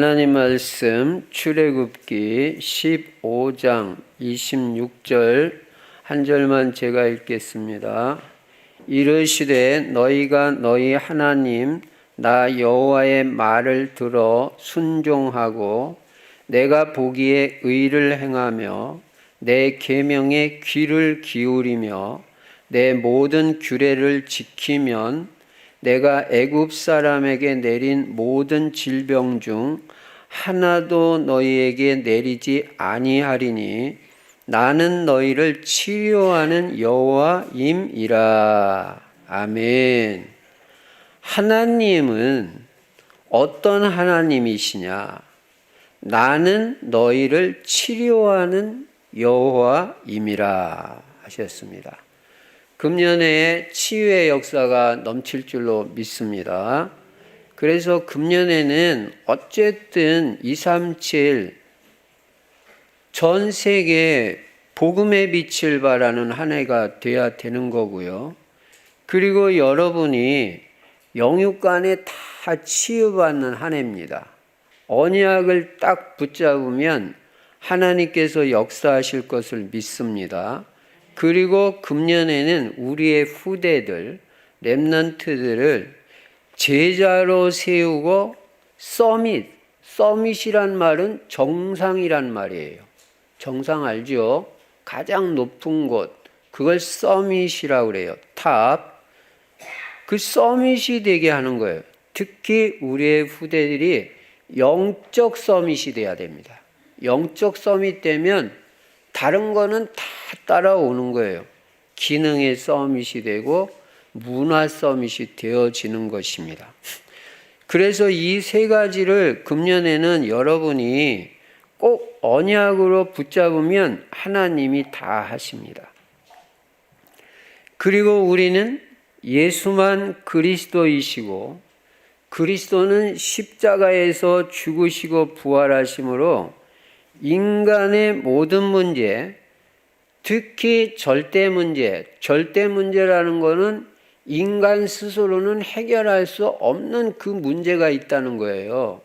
하나님 말씀 출애굽기 15장 26절 한 절만 제가 읽겠습니다. 이르시되 너희가 너희 하나님 나 여호와의 말을 들어 순종하고 내가 보기에 의를 행하며 내 계명에 귀를 기울이며 내 모든 규례를 지키면 내가 애굽 사람에게 내린 모든 질병 중 하나도 너희에게 내리지 아니하리니 나는 너희를 치료하는 여호와임이라. 아멘. 하나님은 어떤 하나님이시냐? 나는 너희를 치료하는 여호와임이라 하셨습니다. 금년에 치유의 역사가 넘칠 줄로 믿습니다. 그래서 금년에는 어쨌든 237 전 세계 복음의 빛을 발하는 한 해가 돼야 되는 거고요. 그리고 여러분이 영육간에 다 치유받는 한 해입니다. 언약을 딱 붙잡으면 하나님께서 역사하실 것을 믿습니다. 그리고 금년에는 우리의 후대들, 렘넌트들을 제자로 세우고 서밋이란 말은 정상이란 말이에요. 정상 알죠? 가장 높은 곳, 그걸 서밋이라고 그래요. 탑. 그 서밋이 되게 하는 거예요. 특히 우리의 후대들이 영적 서밋이 돼야 됩니다. 영적 서밋 되면 다른 거는 다 따라오는 거예요. 기능의 서밋이 되고 문화 서밋이 되어지는 것입니다. 그래서 이 세 가지를 금년에는 여러분이 꼭 언약으로 붙잡으면 하나님이 다 하십니다. 그리고 우리는 예수만 그리스도이시고 그리스도는 십자가에서 죽으시고 부활하심으로 인간의 모든 문제, 특히 절대 문제라는 것은 인간 스스로는 해결할 수 없는 그 문제가 있다는 거예요.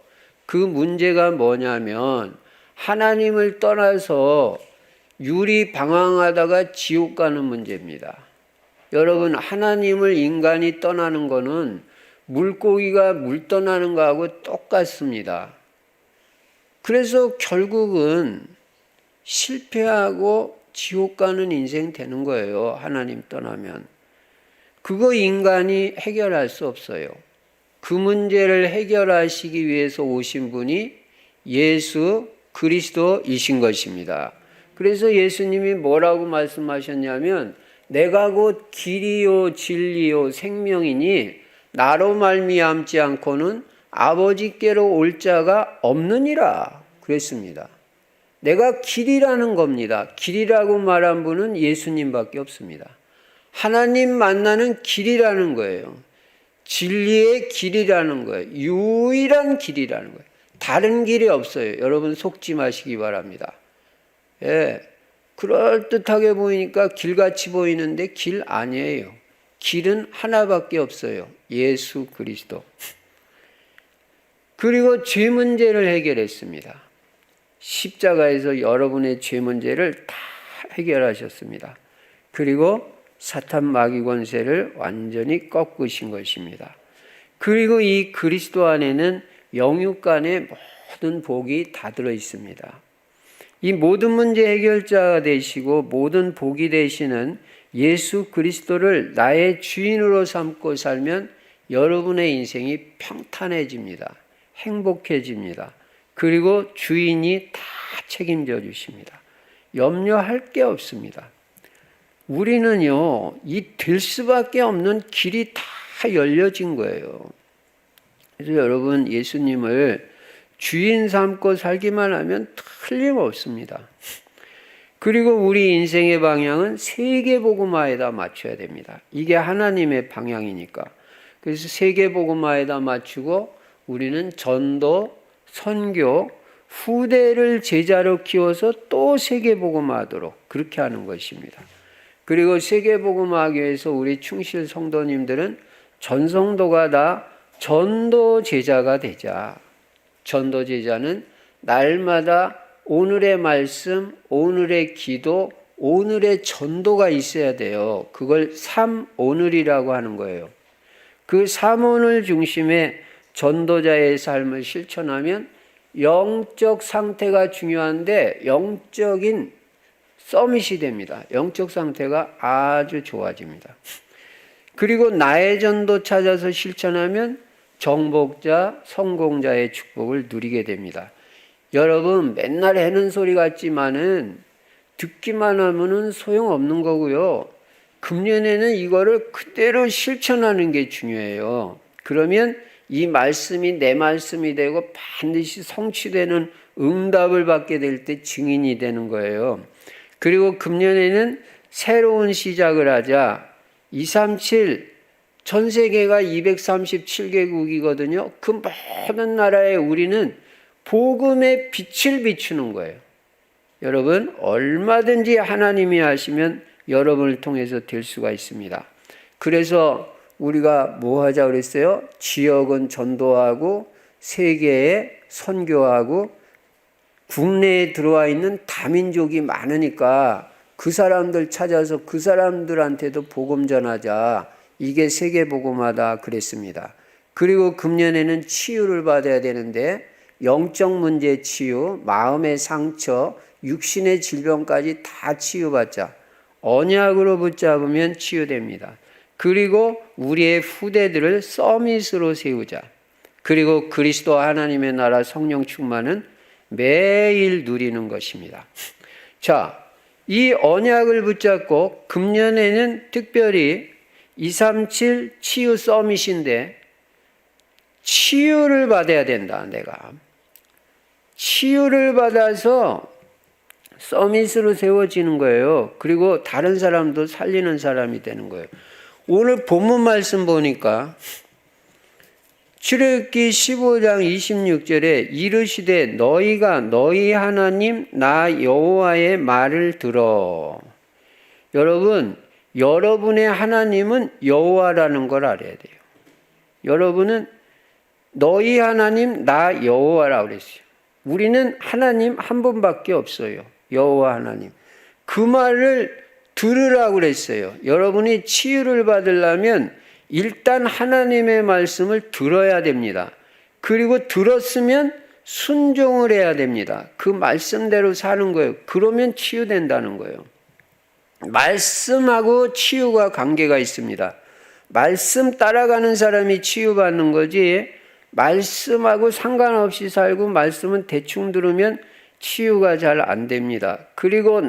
그 문제가 뭐냐면 하나님을 떠나서 유리방황하다가 지옥 가는 문제입니다. 여러분, 하나님을 인간이 떠나는 것은 물고기가 물 떠나는 거하고 똑같습니다. 그래서 결국은 실패하고 지옥 가는 인생 되는 거예요. 하나님 떠나면. 그거 인간이 해결할 수 없어요. 그 문제를 해결하시기 위해서 오신 분이 예수 그리스도이신 것입니다. 그래서 예수님이 뭐라고 말씀하셨냐면 내가 곧 길이요 진리요 생명이니 나로 말미암지 않고는 아버지께로 올 자가 없느니라 그랬습니다. 내가 길이라는 겁니다. 길이라고 말한 분은 예수님밖에 없습니다. 하나님 만나는 길이라는 거예요. 진리의 길이라는 거예요. 유일한 길이라는 거예요. 다른 길이 없어요. 여러분 속지 마시기 바랍니다. 예, 그럴듯하게 보이니까 길같이 보이는데 길 아니에요. 길은 하나밖에 없어요. 예수 그리스도. 그리고 죄 문제를 해결했습니다. 십자가에서 여러분의 죄 문제를 다 해결하셨습니다. 그리고 사탄 마귀 권세를 완전히 꺾으신 것입니다. 그리고 이 그리스도 안에는 영육간의 모든 복이 다 들어 있습니다. 이 모든 문제 해결자가 되시고 모든 복이 되시는 예수 그리스도를 나의 주인으로 삼고 살면 여러분의 인생이 평탄해집니다. 행복해집니다. 그리고 주인이 다 책임져 주십니다. 염려할 게 없습니다. 우리는요, 이 될 수밖에 없는 길이 다 열려진 거예요. 그래서 여러분 예수님을 주인 삼고 살기만 하면 틀림없습니다. 그리고 우리 인생의 방향은 세계복음화에다 맞춰야 됩니다. 이게 하나님의 방향이니까. 그래서 세계복음화에다 맞추고 우리는 전도, 선교, 후대를 제자로 키워서 또 세계복음화하도록 그렇게 하는 것입니다. 그리고 세계복음화하기 위해서 우리 충실 성도님들은 전 성도가 다 전도 제자가 되자. 전도제자는 날마다 오늘의 말씀, 오늘의 기도, 오늘의 전도가 있어야 돼요. 그걸 3오늘이라고 하는 거예요. 그 3오늘 중심의 전도자의 삶을 실천하면 영적 상태가 중요한데 영적인 서밋이 됩니다. 영적 상태가 아주 좋아집니다. 그리고 나의 전도 찾아서 실천하면 정복자, 성공자의 축복을 누리게 됩니다. 여러분, 맨날 해는 소리 같지만은 듣기만 하면은 소용없는 거고요. 금년에는 이거를 그대로 실천하는 게 중요해요. 그러면 이 말씀이 내 말씀이 되고 반드시 성취되는 응답을 받게 될 때 증인이 되는 거예요. 그리고 금년에는 새로운 시작을 하자. 237, 전 세계가 237개국이거든요. 그 모든 나라에 우리는 복음의 빛을 비추는 거예요. 여러분, 얼마든지 하나님이 하시면 여러분을 통해서 될 수가 있습니다. 그래서 우리가 뭐 하자 그랬어요? 지역은 전도하고 세계에 선교하고 국내에 들어와 있는 다민족이 많으니까 그 사람들 찾아서 그 사람들한테도 복음 전하자. 이게 세계복음화다 그랬습니다. 그리고 금년에는 치유를 받아야 되는데 영적 문제 치유, 마음의 상처, 육신의 질병까지 다 치유받자. 언약으로 붙잡으면 치유됩니다. 그리고 우리의 후대들을 서밋으로 세우자. 그리고 그리스도 하나님의 나라 성령 충만은 매일 누리는 것입니다. 자, 이 언약을 붙잡고 금년에는 특별히 237 치유 서밋인데 치유를 받아야 된다. 내가 치유를 받아서 서밋으로 세워지는 거예요. 그리고 다른 사람도 살리는 사람이 되는 거예요. 오늘 본문 말씀 보니까 출애굽기 15장 26절에 이르시되 너희가 너희 하나님 나 여호와의 말을 들어. 여러분, 여러분의 하나님은 여호와라는 걸 알아야 돼요. 여러분은 너희 하나님 나 여호와라고 그랬어요. 우리는 하나님 한 분밖에 없어요. 여호와 하나님. 그 말을 들으라고 그랬어요. 여러분이 치유를 받으려면 일단 하나님의 말씀을 들어야 됩니다. 그리고 들었으면 순종을 해야 됩니다. 그 말씀대로 사는 거예요. 그러면 치유된다는 거예요. 말씀하고 치유가 관계가 있습니다. 말씀 따라가는 사람이 치유받는 거지 말씀하고 상관없이 살고 말씀은 대충 들으면 치유가 잘 안 됩니다. 그리고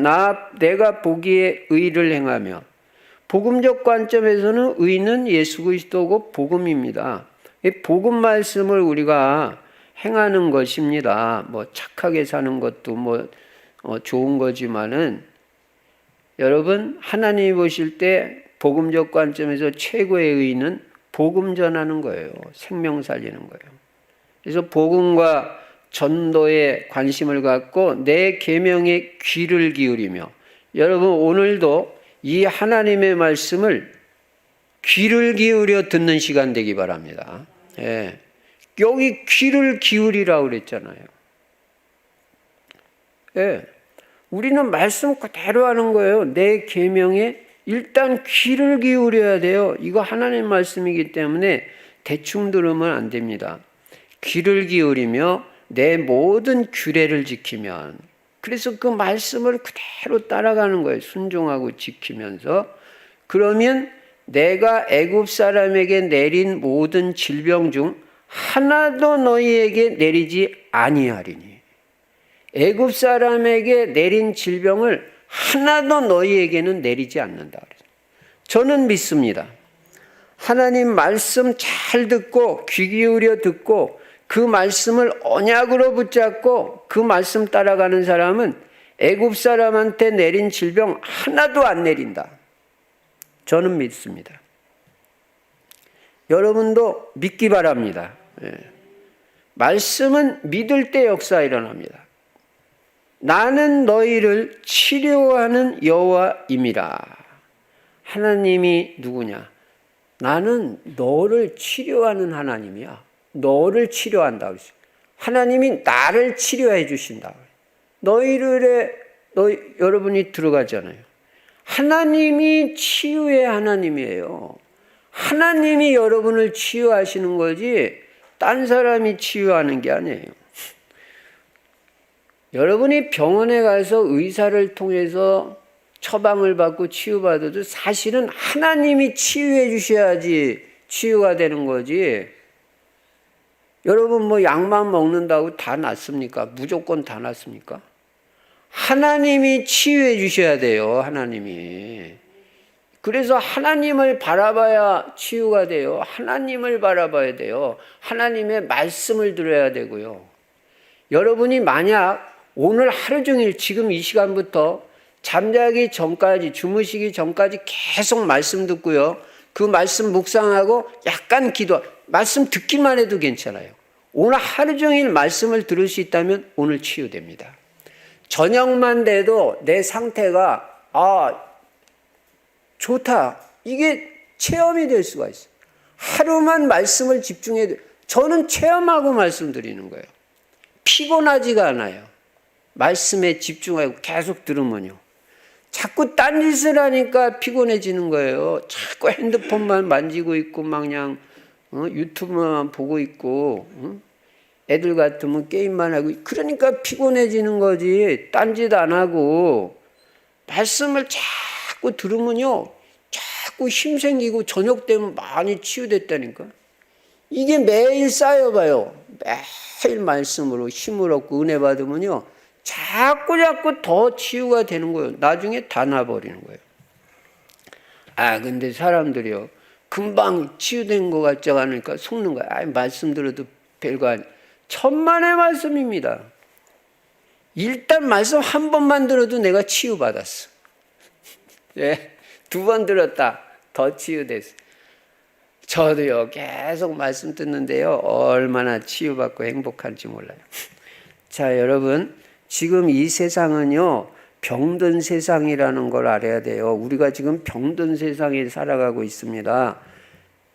내가 보기에 의를 행하며 복음적 관점에서는 의는 예수 그리스도고 복음입니다. 이 복음 말씀을 우리가 행하는 것입니다. 뭐 착하게 사는 것도 좋은 거지만은 여러분 하나님이 보실 때 복음적 관점에서 최고의 의는 복음 전하는 거예요. 생명 살리는 거예요. 그래서 복음과 전도에 관심을 갖고 내 계명에 귀를 기울이며 여러분 오늘도 이 하나님의 말씀을 귀를 기울여 듣는 시간 되기 바랍니다. 예. 여기 귀를 기울이라고 그랬잖아요. 예. 우리는 말씀 그대로 하는 거예요. 내 계명에 일단 귀를 기울여야 돼요. 이거 하나님 말씀이기 때문에 대충 들으면 안 됩니다. 귀를 기울이며 내 모든 규례를 지키면 그래서 그 말씀을 그대로 따라가는 거예요. 순종하고 지키면서. 그러면 내가 애굽 사람에게 내린 모든 질병 중 하나도 너희에게 내리지 아니하리니. 애굽 사람에게 내린 질병을 하나도 너희에게는 내리지 않는다. 저는 믿습니다. 하나님 말씀 잘 듣고 귀 기울여 듣고 그 말씀을 언약으로 붙잡고 그 말씀 따라가는 사람은 애굽 사람한테 내린 질병 하나도 안 내린다. 저는 믿습니다. 여러분도 믿기 바랍니다. 예. 말씀은 믿을 때 역사 일어납니다. 나는 너희를 치료하는 여호와임이라. 하나님이 누구냐? 나는 너를 치료하는 하나님이야. 너를 치료한다. 하나님이 나를 치료해 주신다. 여러분이 들어가잖아요. 하나님이 치유의 하나님이에요. 하나님이 여러분을 치유하시는 거지 딴 사람이 치유하는 게 아니에요. 여러분이 병원에 가서 의사를 통해서 처방을 받고 치유받아도 사실은 하나님이 치유해 주셔야지 치유가 되는 거지. 여러분 뭐 약만 먹는다고 다 낫습니까? 무조건 다 낫습니까? 하나님이 치유해 주셔야 돼요. 하나님이. 그래서 하나님을 바라봐야 치유가 돼요. 하나님을 바라봐야 돼요. 하나님의 말씀을 들어야 되고요. 여러분이 만약 오늘 하루 종일 지금 이 시간부터 잠자기 전까지, 주무시기 전까지 계속 말씀 듣고요. 그 말씀 묵상하고 약간 말씀 듣기만 해도 괜찮아요. 오늘 하루 종일 말씀을 들을 수 있다면 오늘 치유됩니다. 저녁만 돼도 내 상태가 좋다. 이게 체험이 될 수가 있어요. 하루만 말씀을 집중해도 저는 체험하고 말씀드리는 거예요. 피곤하지가 않아요. 말씀에 집중하고 계속 들으면요. 자꾸 딴짓을 하니까 피곤해지는 거예요. 자꾸 핸드폰만 만지고 있고 그냥 유튜브만 보고 있고 애들 같으면 게임만 하고 그러니까 피곤해지는 거지. 딴짓 안 하고 말씀을 자꾸 들으면요. 자꾸 힘 생기고 저녁 되면 많이 치유됐다니까. 이게 매일 쌓여봐요. 매일 말씀으로 힘을 얻고 은혜 받으면요. 자꾸 더 치유가 되는 거예요. 나중에 다 나버리는 거예요. 근데 사람들이요. 금방 치유된 것 같지 않으니까 속는 거야. 말씀 들어도 별거 아니. 천만의 말씀입니다. 일단 말씀 한 번만 들어도 내가 치유받았어. 예, 2번 들었다. 더 치유됐어. 저도요. 계속 말씀 듣는데요. 얼마나 치유받고 행복한지 몰라요. 자, 여러분. 지금 이 세상은요. 병든 세상이라는 걸 알아야 돼요. 우리가 지금 병든 세상에 살아가고 있습니다.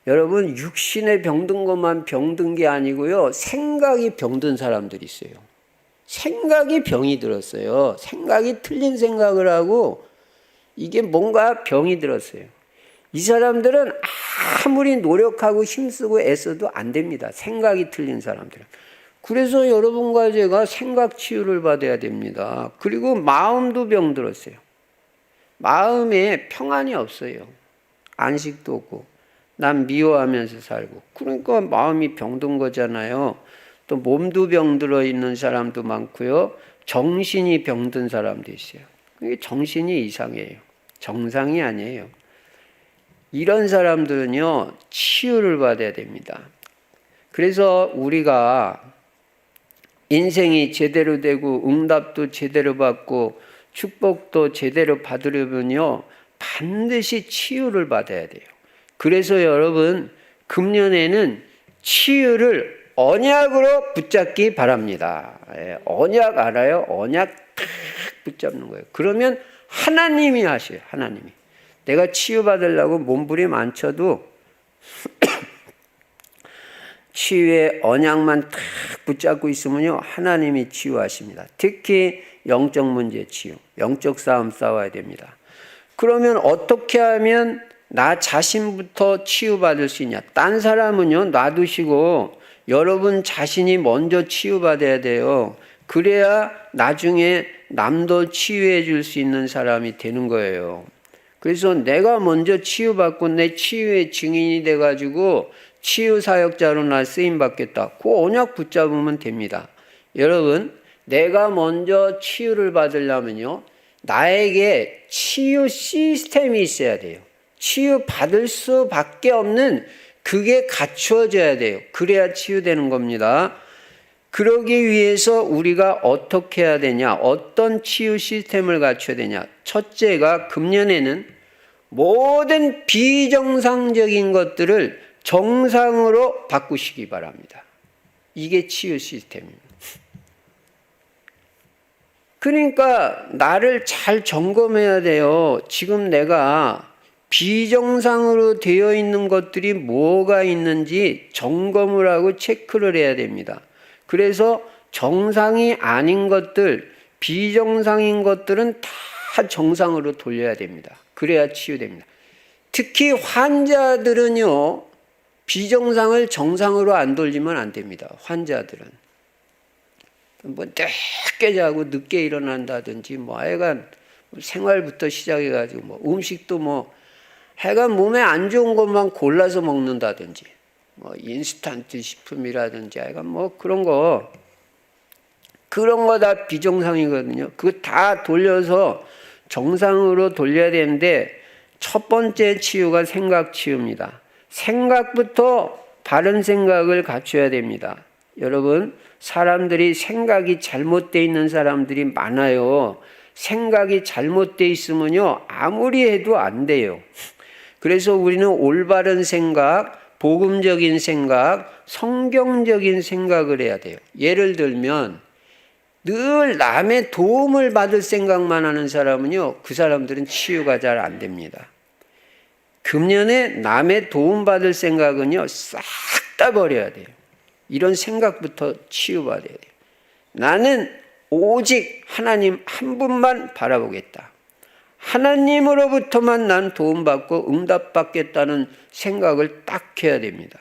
여러분 육신에 병든 것만 병든 게 아니고요. 생각이 병든 사람들이 있어요. 생각이 병이 들었어요. 생각이 틀린 생각을 하고 이게 뭔가 병이 들었어요. 이 사람들은 아무리 노력하고 힘쓰고 애써도 안 됩니다. 생각이 틀린 사람들은. 그래서 여러분과 제가 생각 치유를 받아야 됩니다. 그리고 마음도 병들었어요. 마음에 평안이 없어요. 안식도 없고 난 미워하면서 살고 그러니까 마음이 병든 거잖아요. 또 몸도 병들어 있는 사람도 많고요. 정신이 병든 사람도 있어요. 이게 정신이 이상해요. 정상이 아니에요. 이런 사람들은요. 치유를 받아야 됩니다. 그래서 우리가 인생이 제대로 되고 응답도 제대로 받고 축복도 제대로 받으려면요. 반드시 치유를 받아야 돼요. 그래서 여러분 금년에는 치유를 언약으로 붙잡기 바랍니다. 언약 알아요? 언약 탁 붙잡는 거예요. 그러면 하나님이 하셔요. 하나님이. 내가 치유받으려고 몸부림 안 쳐도 치유의 언약만 탁 붙잡고 있으면요. 하나님이 치유하십니다. 특히 영적 문제 치유, 영적 싸움 싸워야 됩니다. 그러면 어떻게 하면 나 자신부터 치유받을 수 있냐? 딴 사람은요. 놔두시고 여러분 자신이 먼저 치유받아야 돼요. 그래야 나중에 남도 치유해 줄 수 있는 사람이 되는 거예요. 그래서 내가 먼저 치유받고 내 치유의 증인이 돼가지고 치유 사역자로 나 쓰임 받겠다. 그 언약 붙잡으면 됩니다. 여러분, 내가 먼저 치유를 받으려면요. 나에게 치유 시스템이 있어야 돼요. 치유 받을 수밖에 없는 그게 갖추어져야 돼요. 그래야 치유되는 겁니다. 그러기 위해서 우리가 어떻게 해야 되냐? 어떤 치유 시스템을 갖춰야 되냐? 첫째가 금년에는 모든 비정상적인 것들을 정상으로 바꾸시기 바랍니다. 이게 치유 시스템입니다. 그러니까 나를 잘 점검해야 돼요. 지금 내가 비정상으로 되어 있는 것들이 뭐가 있는지 점검을 하고 체크를 해야 됩니다. 그래서 정상이 아닌 것들, 비정상인 것들은 다 정상으로 돌려야 됩니다. 그래야 치유됩니다. 특히 환자들은요, 비정상을 정상으로 안 돌리면 안 됩니다. 환자들은. 뭐 늦게 자고 늦게 일어난다든지, 뭐 하여간 생활부터 시작해가지고, 뭐 음식도 뭐 하여간 몸에 안 좋은 것만 골라서 먹는다든지, 뭐 인스턴트 식품이라든지 하여간 뭐 그런 거 다 비정상이거든요. 그거 다 돌려서 정상으로 돌려야 되는데, 첫 번째 치유가 생각 치유입니다. 생각부터 바른 생각을 갖춰야 됩니다. 여러분, 사람들이 생각이 잘못되어 있는 사람들이 많아요. 생각이 잘못되어 있으면요, 아무리 해도 안 돼요. 그래서 우리는 올바른 생각, 복음적인 생각, 성경적인 생각을 해야 돼요. 예를 들면 늘 남의 도움을 받을 생각만 하는 사람은요, 그 사람들은 치유가 잘 안 됩니다. 금년에 남의 도움받을 생각은요, 싹 다 버려야 돼요. 이런 생각부터 치유받아야 돼요. 나는 오직 하나님 한 분만 바라보겠다. 하나님으로부터만 난 도움받고 응답받겠다는 생각을 딱 해야 됩니다.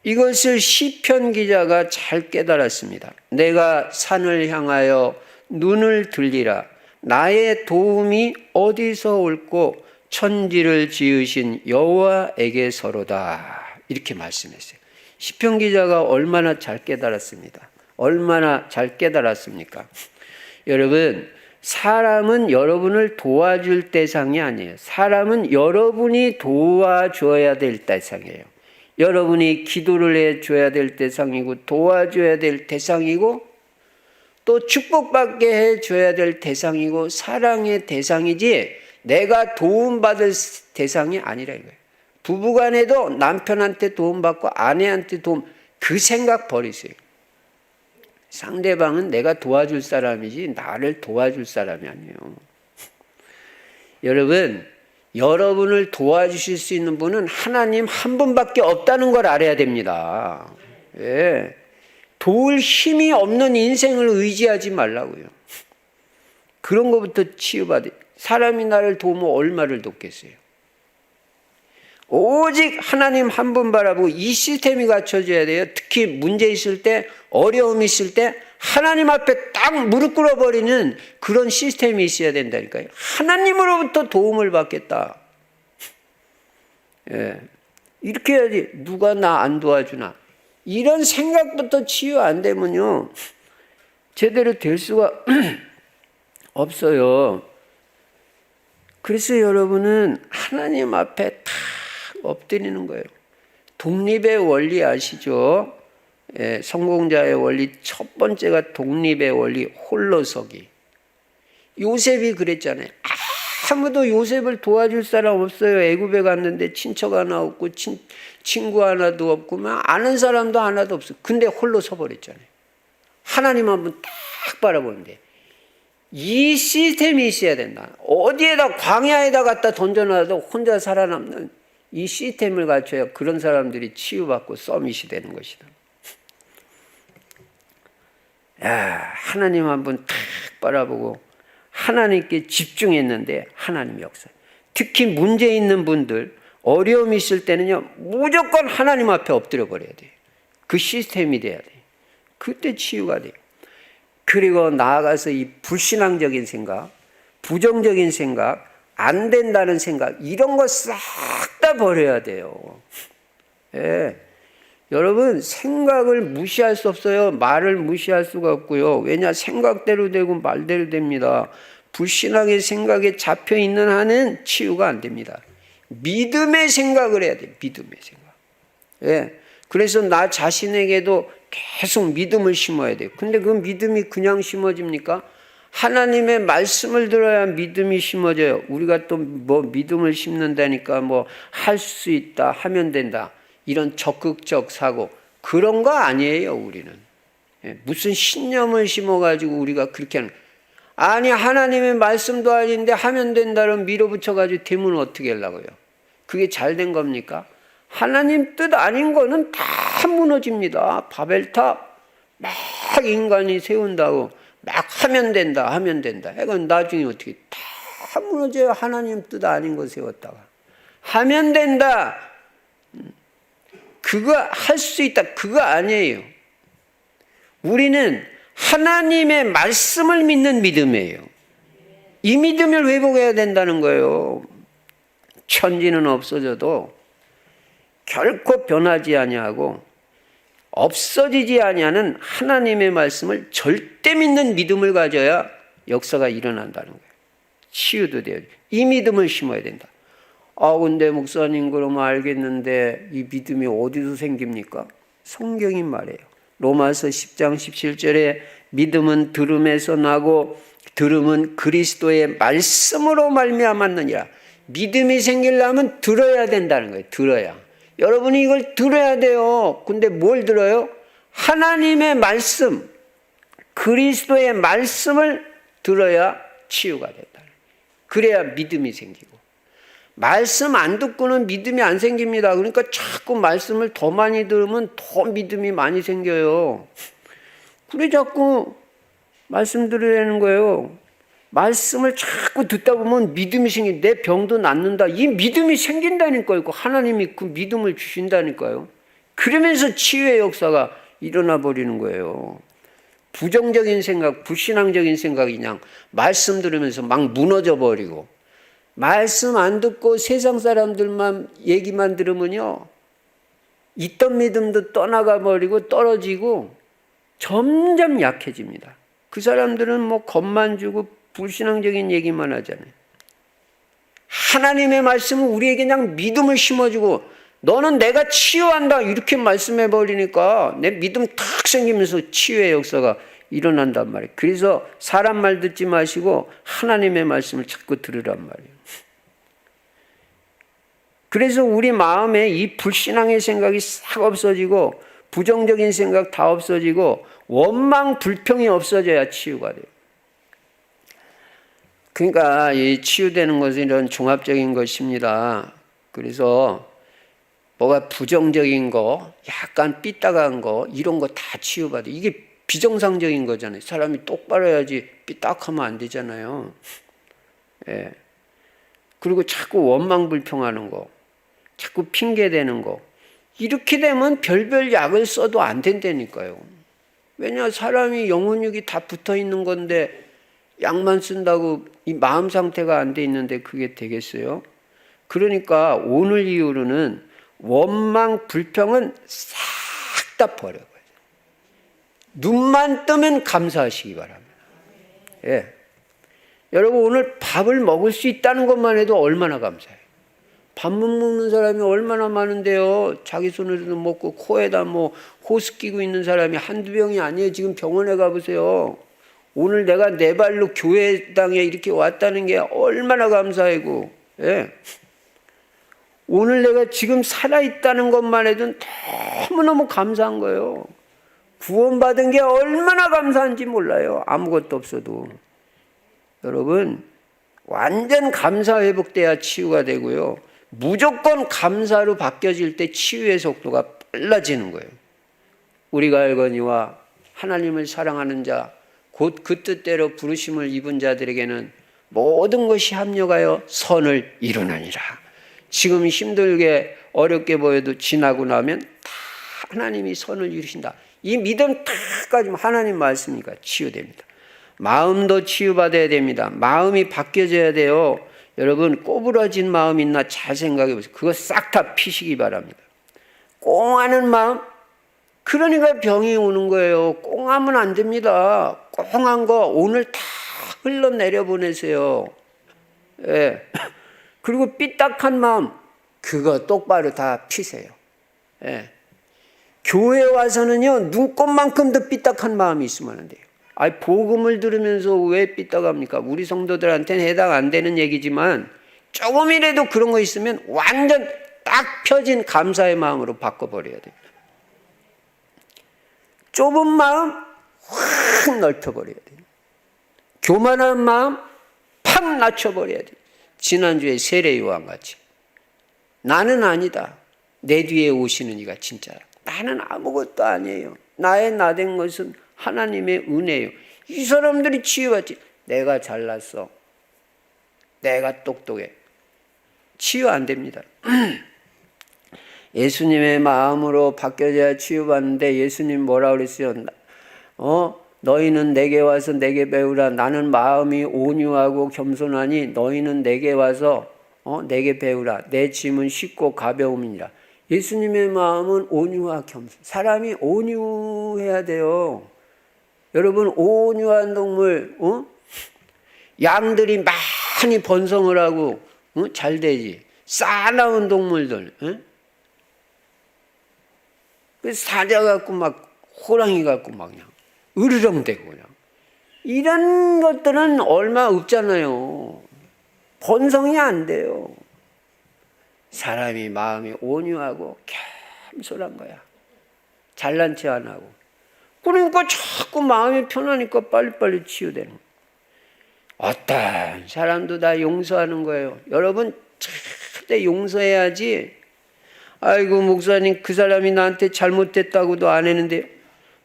이것을 시편 기자가 잘 깨달았습니다. 내가 산을 향하여 눈을 들리라. 나의 도움이 어디서 올꼬 천지를 지으신 여호와에게서로다. 이렇게 말씀했어요. 시편 기자가 얼마나 잘 깨달았습니다. 얼마나 잘 깨달았습니까? 여러분, 사람은 여러분을 도와줄 대상이 아니에요. 사람은 여러분이 도와줘야 될 대상이에요. 여러분이 기도를 해줘야 될 대상이고, 도와줘야 될 대상이고, 또 축복받게 해줘야 될 대상이고, 사랑의 대상이지 내가 도움받을 대상이 아니라 이거예요. 부부간에도 남편한테 도움받고 아내한테 그 생각 버리세요. 상대방은 내가 도와줄 사람이지 나를 도와줄 사람이 아니에요. 여러분, 여러분을 도와주실 수 있는 분은 하나님 한 분밖에 없다는 걸 알아야 됩니다. 예. 도울 힘이 없는 인생을 의지하지 말라고요. 그런 것부터 치유받아요. 사람이 나를 도우면 얼마를 돕겠어요. 오직 하나님 한 분 바라보고 이 시스템이 갖춰져야 돼요. 특히 문제 있을 때, 어려움이 있을 때 하나님 앞에 딱 무릎 꿇어버리는 그런 시스템이 있어야 된다니까요. 하나님으로부터 도움을 받겠다. 예. 이렇게 해야지. 누가 나 안 도와주나. 이런 생각부터 치유 안 되면요, 제대로 될 수가 없어요. 그래서 여러분은 하나님 앞에 다 엎드리는 거예요. 독립의 원리 아시죠? 예, 성공자의 원리 첫 번째가 독립의 원리, 홀로서기. 요셉이 그랬잖아요. 아무도 요셉을 도와줄 사람 없어요. 애굽에 갔는데 친척 하나 없고 친구 하나도 없고 아는 사람도 하나도 없어. 근데 홀로 서버렸잖아요. 하나님 한 분 딱 바라보는데 이 시스템이 있어야 된다. 어디에다 광야에다 갖다 던져놔도 혼자 살아남는 이 시스템을 갖춰야 그런 사람들이 치유받고 서밋이 되는 것이다. 야, 하나님 한 분 딱 바라보고 하나님께 집중했는데 하나님 역사. 특히 문제 있는 분들, 어려움이 있을 때는요, 무조건 하나님 앞에 엎드려 버려야 돼요. 그 시스템이 돼야 돼요. 그때 치유가 돼요. 그리고 나아가서 이 불신앙적인 생각, 부정적인 생각, 안 된다는 생각, 이런 거 싹 다 버려야 돼요. 예. 여러분, 생각을 무시할 수 없어요. 말을 무시할 수가 없고요. 왜냐, 생각대로 되고 말대로 됩니다. 불신앙의 생각에 잡혀 있는 한은 치유가 안 됩니다. 믿음의 생각을 해야 돼요. 믿음의 생각. 예. 그래서 나 자신에게도 계속 믿음을 심어야 돼요. 근데 그 믿음이 그냥 심어집니까? 하나님의 말씀을 들어야 믿음이 심어져요. 우리가 또 뭐 믿음을 심는다니까 뭐 할 수 있다, 하면 된다. 이런 적극적 사고, 그런 거 아니에요, 우리는. 예, 무슨 신념을 심어가지고 우리가 그렇게 하는. 아니, 하나님의 말씀도 아닌데 하면 된다는 밀어붙여가지고 되면 어떻게 하려고요? 그게 잘 된 겁니까? 하나님 뜻 아닌 거는 다 무너집니다. 바벨탑, 막 인간이 세운다고 막 하면 된다. 이건 나중에 어떻게 다 무너져요. 하나님 뜻 아닌 거 세웠다가. 하면 된다. 그거 할 수 있다. 그거 아니에요. 우리는 하나님의 말씀을 믿는 믿음이에요. 이 믿음을 회복해야 된다는 거예요. 천지는 없어져도 결코 변하지 아니하고 없어지지 아니하는 하나님의 말씀을 절대 믿는 믿음을 가져야 역사가 일어난다는 거예요. 치유도 돼요. 이 믿음을 심어야 된다. 근데 목사님 그러면 알겠는데 이 믿음이 어디서 생깁니까? 성경이 말해요. 로마서 10장 17절에 믿음은 들음에서 나고 들음은 그리스도의 말씀으로 말미암았느니라. 믿음이 생기려면 들어야 된다는 거예요. 들어야. 여러분이 이걸 들어야 돼요. 근데 뭘 들어요? 하나님의 말씀, 그리스도의 말씀을 들어야 치유가 된다. 그래야 믿음이 생기고. 말씀 안 듣고는 믿음이 안 생깁니다. 그러니까 자꾸 말씀을 더 많이 들으면 더 믿음이 많이 생겨요. 그래 자꾸 말씀 들으라는 거예요. 말씀을 자꾸 듣다 보면 믿음이 생기. 내 병도 낫는다. 이 믿음이 생긴다니까요. 하나님이 그 믿음을 주신다니까요. 그러면서 치유의 역사가 일어나 버리는 거예요. 부정적인 생각, 불신앙적인 생각이 그냥 말씀 들으면서 막 무너져 버리고, 말씀 안 듣고 세상 사람들만 얘기만 들으면요, 있던 믿음도 떠나가 버리고 떨어지고 점점 약해집니다. 그 사람들은 뭐 겁만 주고 불신앙적인 얘기만 하잖아요. 하나님의 말씀은 우리에게 그냥 믿음을 심어주고, 너는 내가 치유한다 이렇게 말씀해 버리니까 내 믿음 탁 생기면서 치유의 역사가 일어난단 말이에요. 그래서 사람 말 듣지 마시고 하나님의 말씀을 자꾸 들으란 말이에요. 그래서 우리 마음에 이 불신앙의 생각이 싹 없어지고 부정적인 생각 다 없어지고 원망 불평이 없어져야 치유가 돼요. 그러니까 이 치유되는 것은 이런 종합적인 것입니다. 그래서 뭐가 부정적인 거, 약간 삐딱한 거, 이런 거 다 치유받아요. 이게 비정상적인 거잖아요. 사람이 똑바로 해야지 삐딱하면 안 되잖아요. 예. 그리고 자꾸 원망 불평하는 거, 자꾸 핑계대는 거, 이렇게 되면 별별 약을 써도 안 된다니까요. 왜냐, 사람이 영혼육이 다 붙어 있는 건데 약만 쓴다고 이 마음 상태가 안 돼 있는데 그게 되겠어요? 그러니까 오늘 이후로는 원망 불평은 싹 다 버려요. 눈만 뜨면 감사하시기 바랍니다. 예. 여러분, 오늘 밥을 먹을 수 있다는 것만 해도 얼마나 감사해요. 밥 못 먹는 사람이 얼마나 많은데요. 자기 손으로도 먹고 코에다 뭐 호스 끼고 있는 사람이 한두 명이 아니에요. 지금 병원에 가보세요. 오늘 내가 내 발로 교회당에 이렇게 왔다는 게 얼마나 감사하고, 예. 오늘 내가 지금 살아있다는 것만 해도 너무너무 감사한 거예요. 구원받은 게 얼마나 감사한지 몰라요. 아무것도 없어도. 여러분, 완전 감사 회복돼야 치유가 되고요. 무조건 감사로 바뀌어질 때 치유의 속도가 빨라지는 거예요. 우리가 알거니와 하나님을 사랑하는 자, 곧 그 뜻대로 부르심을 입은 자들에게는 모든 것이 합력하여 선을 이루느니라. 지금 힘들게 어렵게 보여도 지나고 나면 다 하나님이 선을 이루신다. 이 믿음 딱 가지면 하나님 말씀이니까 치유됩니다. 마음도 치유받아야 됩니다. 마음이 바뀌어져야 돼요. 여러분, 꼬부러진 마음 있나 잘 생각해 보세요. 그거 싹 다 피시기 바랍니다. 꽁하는 마음, 그러니까 병이 오는 거예요. 꽁하면 안 됩니다. 꽁한 거 오늘 다 흘러내려 보내세요. 예. 그리고 삐딱한 마음, 그거 똑바로 다 피세요. 예. 교회 와서는요, 눈꽃만큼도 삐딱한 마음이 있으면 안 돼요. 아니, 복음을 들으면서 왜 삐딱합니까? 우리 성도들한테는 해당 안 되는 얘기지만 조금이라도 그런 거 있으면 완전 딱 펴진 감사의 마음으로 바꿔버려야 돼요. 좁은 마음 확 넓혀버려야 돼요. 교만한 마음 팍 낮춰버려야 돼요. 지난주에 세례요한 같이. 나는 아니다. 내 뒤에 오시는 이가 진짜야. 나는 아무것도 아니에요. 나의 나된 것은 하나님의 은혜예요. 이 사람들이 치유받지. 내가 잘났어. 내가 똑똑해. 치유 안 됩니다. 예수님의 마음으로 바뀌어져야 치유받는데 예수님 뭐라 그랬어요? 너희는 내게 와서 내게 배우라. 나는 마음이 온유하고 겸손하니 너희는 내게 와서 내게 배우라. 내 짐은 쉽고 가벼움이니라. 예수님의 마음은 온유와 겸손. 사람이 온유해야 돼요. 여러분, 온유한 동물, 양들이 많이 번성을 하고 잘 되지. 싸나운 동물들, 사자 같고 막 호랑이 같고 막 그냥 으르렁대고 그냥 이런 것들은 얼마 없잖아요. 번성이 안 돼요. 사람이 마음이 온유하고 겸손한 거야. 잘난 체 안 하고. 그러니까 자꾸 마음이 편하니까 빨리빨리 치유되는 거예요. 어떤 사람도 다 용서하는 거예요. 여러분 절대 용서해야지. 아이고 목사님 그 사람이 나한테 잘못됐다고도 안 했는데,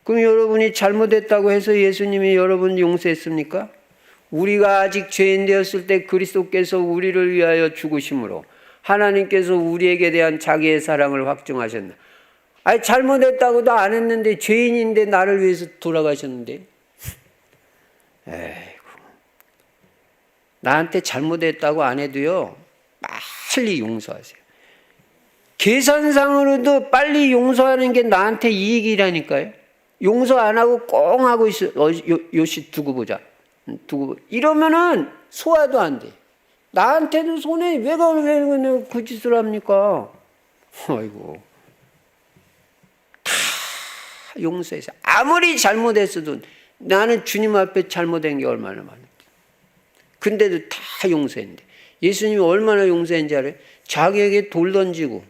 그럼 여러분이 잘못했다고 해서 예수님이 여러분 용서했습니까? 우리가 아직 죄인 되었을 때 그리스도께서 우리를 위하여 죽으심으로 하나님께서 우리에게 대한 자기의 사랑을 확증하셨나. 아니 잘못했다고도 안 했는데 죄인인데 나를 위해서 돌아가셨는데. 에이구. 나한테 잘못했다고 안 해도요 빨리 용서하세요. 계산상으로도 빨리 용서하는 게 나한테 이익이라니까요. 용서 안 하고 꽁 하고 있어. 요시 두고 보자. 이러면은 소화도 안 돼. 나한테도 손해. 왜 그 짓을 합니까? 아이고. 다 용서해서. 아무리 잘못했어도 나는 주님 앞에 잘못한 게 얼마나 많은데. 근데도 다 용서했는데. 예수님이 얼마나 용서했는지 알아요? 자기에게 돌 던지고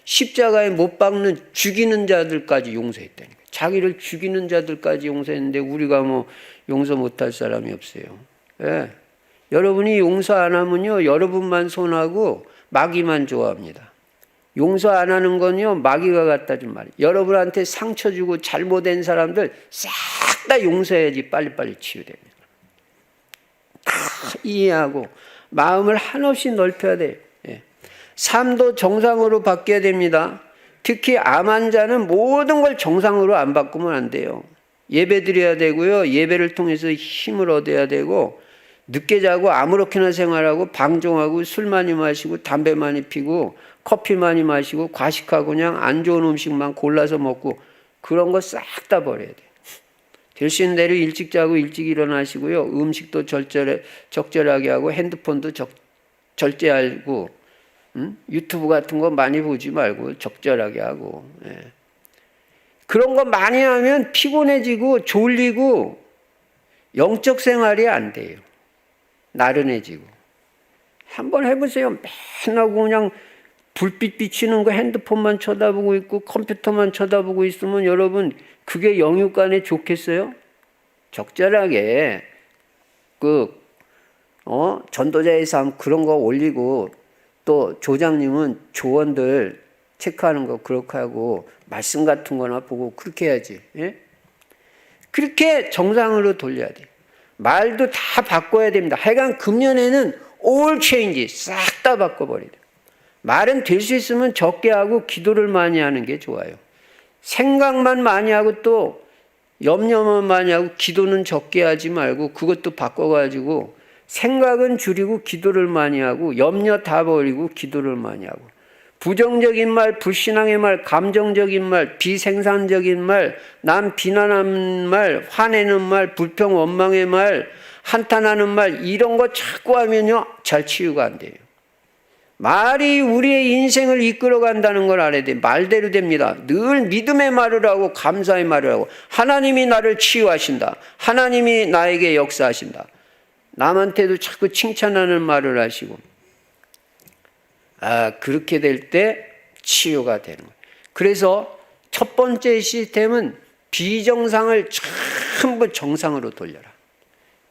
십자가에 못 박는 죽이는 자들까지 용서했다니까. 자기를 죽이는 자들까지 용서했는데 우리가 뭐 용서 못할 사람이 없어요. 예. 여러분이 용서 안 하면요 여러분만 손하고 마귀만 좋아합니다. 용서 안 하는 건요 마귀가 갖다 준 말이에요. 여러분한테 상처 주고 잘못된 사람들 싹 다 용서해야지 빨리빨리 치유됩니다. 다 이해하고 마음을 한없이 넓혀야 돼요. 예. 삶도 정상으로 바뀌어야 됩니다. 특히 암 환자는 모든 걸 정상으로 안 바꾸면 안 돼요. 예배 드려야 되고요. 예배를 통해서 힘을 얻어야 되고, 늦게 자고 아무렇게나 생활하고 방종하고 술 많이 마시고 담배 많이 피고 커피 많이 마시고 과식하고 그냥 안 좋은 음식만 골라서 먹고 그런 거 싹 다 버려야 돼요. 될 수 있는 대로 일찍 자고 일찍 일어나시고요. 음식도 적절하게 하고 핸드폰도 절제하고 유튜브 같은 거 많이 보지 말고 적절하게 하고. 예. 그런 거 많이 하면 피곤해지고 졸리고 영적 생활이 안 돼요. 나른해지고. 한번 해보세요. 맨날 그냥 불빛 비치는 거 핸드폰만 쳐다보고 있고 컴퓨터만 쳐다보고 있으면 여러분 그게 영육간에 좋겠어요? 적절하게 전도자의 삶 그런 거 올리고, 또 조장님은 조언들 체크하는 거 그렇게 하고 말씀 같은 거나 보고 그렇게 해야지. 예? 그렇게 정상으로 돌려야 돼. 말도 다 바꿔야 됩니다. 하여간 금년에는 all change 싹 다 바꿔버려야 돼. 말은 될 수 있으면 적게 하고 기도를 많이 하는 게 좋아요. 생각만 많이 하고 또 염려만 많이 하고 기도는 적게 하지 말고 그것도 바꿔가지고 생각은 줄이고 기도를 많이 하고 염려 다 버리고 기도를 많이 하고, 부정적인 말, 불신앙의 말, 감정적인 말, 비생산적인 말, 남 비난하는 말, 화내는 말, 불평 원망의 말, 한탄하는 말, 이런 거 자꾸 하면요 잘 치유가 안 돼요. 말이 우리의 인생을 이끌어간다는 걸 알아야 돼. 말대로 됩니다. 늘 믿음의 말을 하고 감사의 말을 하고, 하나님이 나를 치유하신다. 하나님이 나에게 역사하신다. 남한테도 자꾸 칭찬하는 말을 하시고, 그렇게 될 때 치유가 되는 거예요. 그래서 첫 번째 시스템은 비정상을 전부 정상으로 돌려라.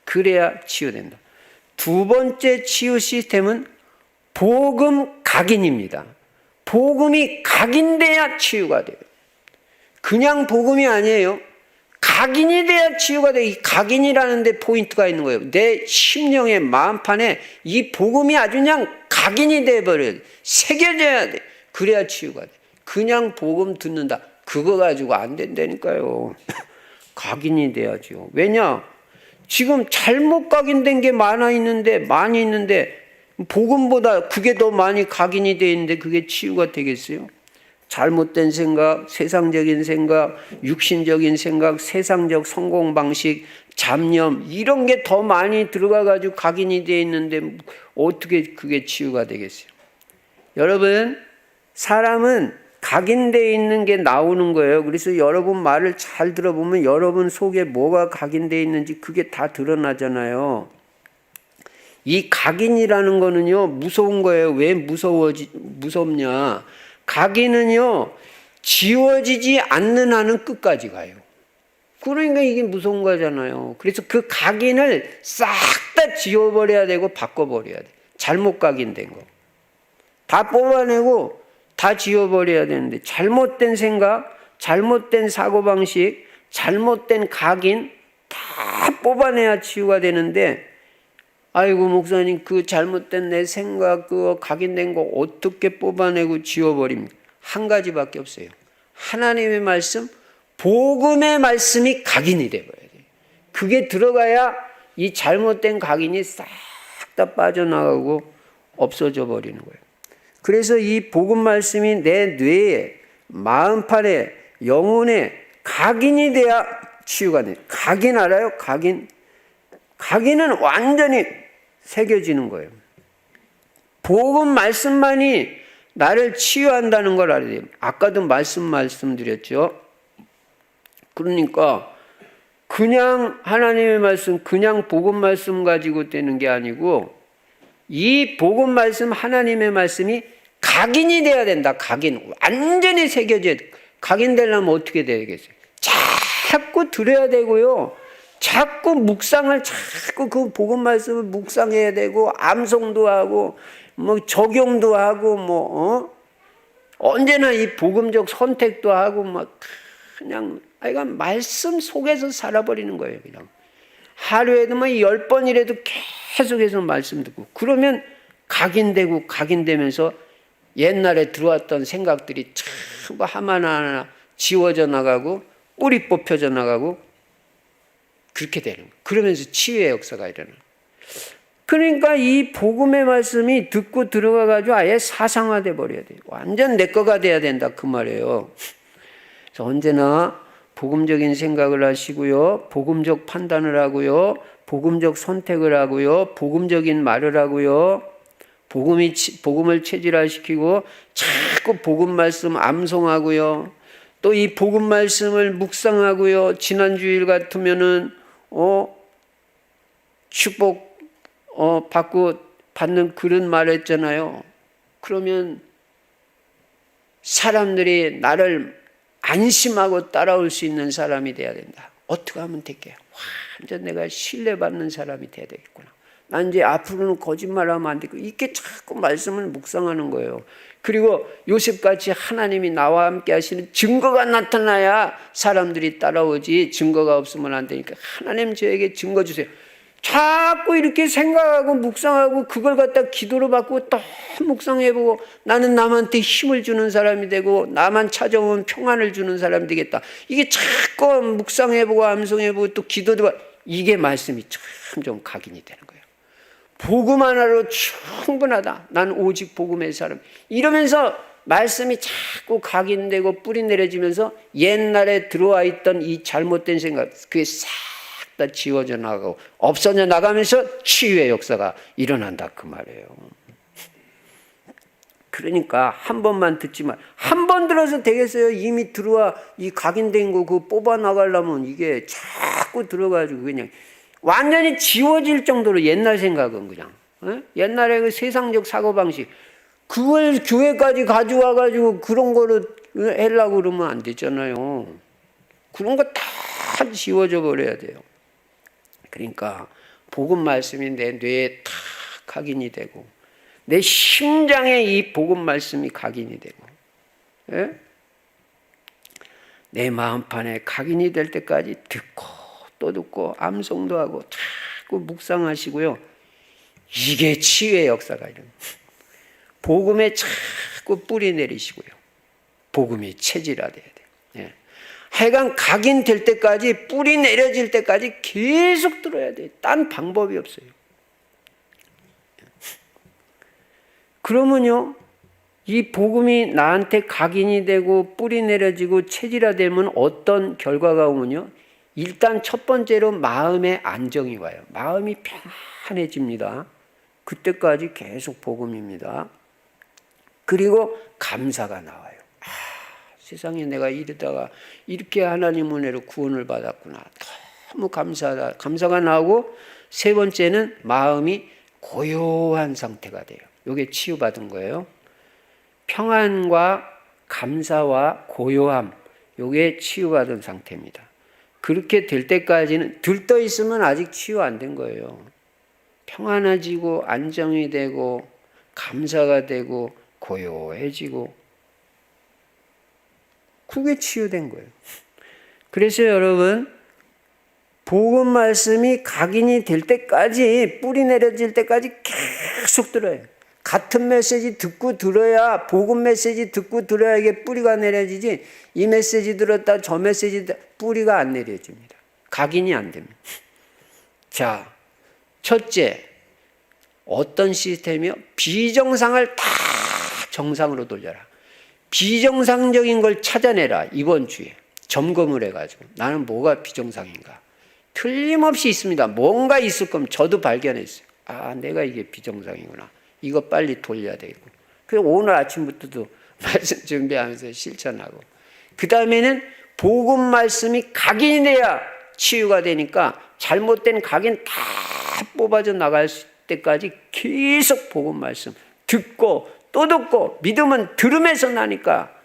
그래야 치유된다. 두 번째 치유 시스템은 복음 각인입니다. 복음이 각인돼야 치유가 돼요. 그냥 복음이 아니에요. 각인이 돼야 치유가 돼. 이 각인이라는 데 포인트가 있는 거예요. 내 심령의 마음판에 이 복음이 아주 그냥 각인이 돼버려야 돼. 새겨져야 돼. 그래야 치유가 돼. 그냥 복음 듣는다. 그거 가지고 안 된다니까요. 각인이 돼야죠. 왜냐? 지금 잘못 각인된 게 많이 있는데 복음보다 그게 더 많이 각인이 돼 있는데 그게 치유가 되겠어요? 잘못된 생각, 세상적인 생각, 육신적인 생각, 세상적 성공 방식, 잡념 이런 게 더 많이 들어가 가지고 각인이 돼 있는데 어떻게 그게 치유가 되겠어요? 여러분, 사람은 각인되어 있는 게 나오는 거예요. 그래서 여러분 말을 잘 들어보면 여러분 속에 뭐가 각인되어 있는지 그게 다 드러나잖아요. 이 각인이라는 거는요, 무서운 거예요. 왜 무섭냐? 각인은요, 지워지지 않는 한은 끝까지 가요. 그러니까 이게 무서운 거잖아요. 그래서 그 각인을 싹 다 지워버려야 되고 바꿔버려야 돼. 잘못 각인된 거. 다 뽑아내고 다 지워버려야 되는데 잘못된 생각, 잘못된 사고방식, 잘못된 각인 다 뽑아내야 치유가 되는데 아이고 목사님 그 잘못된 내 생각 그 각인된 거 어떻게 뽑아내고 지워버립니까? 한 가지밖에 없어요. 하나님의 말씀, 복음의 말씀이 각인이 돼버려야 돼요. 그게 들어가야 이 잘못된 각인이 싹 다 빠져나가고 없어져 버리는 거예요. 그래서 이 복음 말씀이 내 뇌에, 마음판에, 영혼에 각인이 돼야 치유가 돼요. 각인 알아요? 각인은 완전히 새겨지는 거예요. 복음 말씀만이 나를 치유한다는 걸 알아야 돼요. 아까도 말씀드렸죠. 그러니까 그냥 하나님의 말씀, 그냥 복음 말씀 가지고 되는 게 아니고 이 복음 말씀, 하나님의 말씀이 각인이 돼야 된다. 각인. 완전히 새겨져야 돼. 각인되려면 어떻게 되겠어요? 자꾸 들어야 되고요. 자꾸 묵상을 자꾸 그 복음 말씀을 묵상해야 되고 암송도 하고 뭐 적용도 하고 언제나 이 복음적 선택도 하고 막 그냥 하여간 말씀 속에서 살아버리는 거예요. 그냥 하루에도 뭐 10번이라도 계속해서 말씀 듣고 그러면 각인되면서 옛날에 들어왔던 생각들이 참 하나하나 지워져 나가고 뿌리 뽑혀져 나가고 그렇게 되는 거예요. 그러면서 치유의 역사가 일어나요. 그러니까 이 복음의 말씀이 듣고 들어가가지고 아예 사상화돼 버려야 돼요. 완전 내 거가 돼야 된다 그 말이에요. 그래서 언제나 복음적인 생각을 하시고요. 복음적 판단을 하고요. 복음적 선택을 하고요. 복음적인 말을 하고요. 복음을 체질화시키고 자꾸 복음 말씀 암송하고요. 또 이 복음 말씀을 묵상하고요. 지난주일 같으면은 축복 받는 그런 말 했잖아요. 그러면 사람들이 나를 안심하고 따라올 수 있는 사람이 돼야 된다. 어떻게 하면 될게요? 완전 내가 신뢰받는 사람이 돼야 되겠구나. 난 이제 앞으로는 거짓말하면 안 되고 이렇게 자꾸 말씀을 묵상하는 거예요. 그리고 요셉같이 하나님이 나와 함께 하시는 증거가 나타나야 사람들이 따라오지 증거가 없으면 안 되니까 하나님 저에게 증거 주세요. 자꾸 이렇게 생각하고 묵상하고 그걸 갖다 기도로 받고 또 묵상해보고 나는 남한테 힘을 주는 사람이 되고 나만 찾아오면 평안을 주는 사람이 되겠다. 이게 자꾸 묵상해보고 암송해보고 또 기도도 받고 이게 말씀이 참 좀 각인이 되는 거예요. 복음 하나로 충분하다. 난 오직 복음의 사람. 이러면서 말씀이 자꾸 각인되고 뿌리 내려지면서 옛날에 들어와 있던 이 잘못된 생각 그게 싹 다 지워져 나가고 없어져 나가면서 치유의 역사가 일어난다 그 말이에요. 그러니까 한 번만 듣지만 한 번 들어서 되겠어요? 이미 들어와 이 각인된 거 그거 뽑아 나가려면 이게 자꾸 들어가지고 그냥 완전히 지워질 정도로 옛날 생각은 그냥 옛날에 그 세상적 사고방식 그걸 교회까지 가져와 가지고 그런 거를 하려고 그러면 안 되잖아요. 그런 거 다 지워져 버려야 돼요. 그러니까 복음 말씀이 내 뇌에 탁 각인이 되고 내 심장에 이 복음 말씀이 각인이 되고 내 마음판에 각인이 될 때까지 듣고 또 듣고 암송도 하고 자꾸 묵상하시고요. 이게 치유의 역사가 이런. 복음에 자꾸 뿌리 내리시고요. 복음이 체질화돼야 돼요. 예. 하여간 각인될 때까지 뿌리 내려질 때까지 계속 들어야 돼요. 딴 방법이 없어요. 그러면요, 이 복음이 나한테 각인이 되고 뿌리 내려지고 체질화되면 어떤 결과가 오면요, 일단 첫 번째로 마음의 안정이 와요. 마음이 편안해집니다. 그때까지 계속 복음입니다. 그리고 감사가 나와요. 세상에 내가 이러다가 이렇게 하나님 은혜로 구원을 받았구나. 너무 감사하다. 감사가 나오고, 세 번째는 마음이 고요한 상태가 돼요. 이게 치유받은 거예요. 평안과 감사와 고요함, 이게 치유받은 상태입니다. 그렇게 될 때까지는 들떠 있으면 아직 치유 안 된 거예요. 평안해지고 안정이 되고 감사가 되고 고요해지고, 그게 치유된 거예요. 그래서 여러분, 복음 말씀이 각인이 될 때까지, 뿌리 내려질 때까지 계속 들어요. 같은 메시지 듣고 들어야, 복음 메시지 듣고 들어야 이게 뿌리가 내려지지, 이 메시지 들었다 저 메시지 뿌리가 안 내려집니다. 각인이 안 됩니다. 자, 첫째, 어떤 시스템이요? 비정상을 다 정상으로 돌려라. 비정상적인 걸 찾아내라. 이번 주에 점검을 해가지고 나는 뭐가 비정상인가. 틀림없이 있습니다. 뭔가 있을 거면 저도 발견했어요. 아, 내가 이게 비정상이구나. 이거 빨리 돌려야 되겠고. 그래서 오늘 아침부터도 말씀 준비하면서 실천하고, 그 다음에는 복음 말씀이 각인이 돼야 치유가 되니까 잘못된 각인 다 뽑아져 나갈 때까지 계속 복음 말씀 듣고 또 듣고, 믿음은 들으면서 나니까,